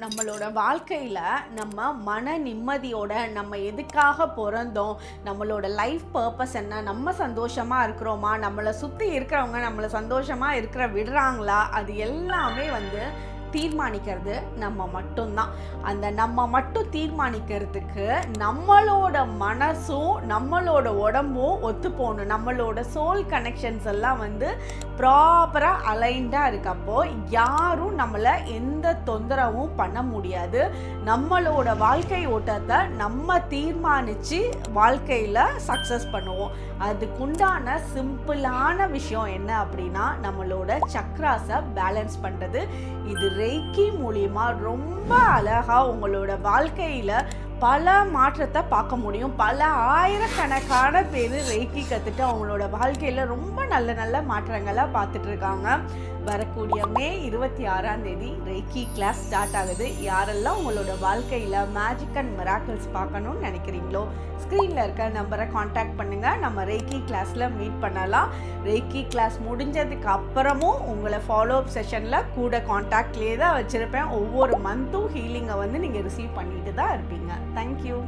நம்மளோட வாழ்க்கையில் நம்ம மன நிம்மதியோட நம்ம எதுக்காக பிறந்தோம், நம்மளோட லைஃப் பர்பஸ் என்ன, நம்ம சந்தோஷமாக இருக்கிறோமா, நம்மளை சுற்றி இருக்கிறவங்க நம்மளை சந்தோஷமாக இருக்கிற விடுறாங்களா, அது எல்லாமே தீர்மானிக்கிறது நம்ம மட்டும்தான். அந்த நம்ம மட்டும் தீர்மானிக்கிறதுக்கு நம்மளோட மனசும் நம்மளோட உடம்பும் ஒத்து போகணும். நம்மளோட சோல் கனெக்ஷன்ஸ் எல்லாம் ப்ராப்பராக அலைண்டாக இருக்கப்போ யாரும் நம்மளை எந்த தொந்தரவும் பண்ண முடியாது. நம்மளோட வாழ்க்கை ஓட்டத்தை நம்ம தீர்மானித்து வாழ்க்கையில் சக்ஸஸ் பண்ணுவோம். அதுக்குண்டான சிம்பிளான விஷயம் என்ன அப்படின்னா, நம்மளோட சக்ராஸை பேலன்ஸ் பண்ணுறது. இது ரெய்கி மூலியமா ரொம்ப அழகாக உங்களோட வாழ்க்கையில் பல மாற்றத்தை பார்க்க முடியும். பல ஆயிரக்கணக்கான பேர் ரெய்கி கற்றுட்டு அவங்களோட வாழ்க்கையில் ரொம்ப நல்ல நல்ல மாற்றங்களை பார்த்துட்டு இருக்காங்க. வரக்கூடிய மே 26 ரெய்கி கிளாஸ் ஸ்டார்ட் ஆகுது. யாரெல்லாம் உங்களோட வாழ்க்கையில் மேஜிக் அண்ட் மிராக்கிள்ஸ் பார்க்கணும்னு நினைக்கிறீங்களோ ஸ்க்ரீனில் இருக்க நம்பரை காண்டாக்ட் பண்ணுங்கள். நம்ம ரெய்கி கிளாஸில் மீட் பண்ணலாம். ரெய்கி கிளாஸ் முடிஞ்சதுக்கு அப்புறமும் உங்களை ஃபாலோஅப் செஷனில் கூட காண்டாக்ட்லேயே தான் வச்சுருப்பேன். ஒவ்வொரு மந்த்தும் ஹீலிங்கை நீங்கள் ரிசீவ் பண்ணிட்டு தான் இருப்பீங்க. தேங்க்யூ.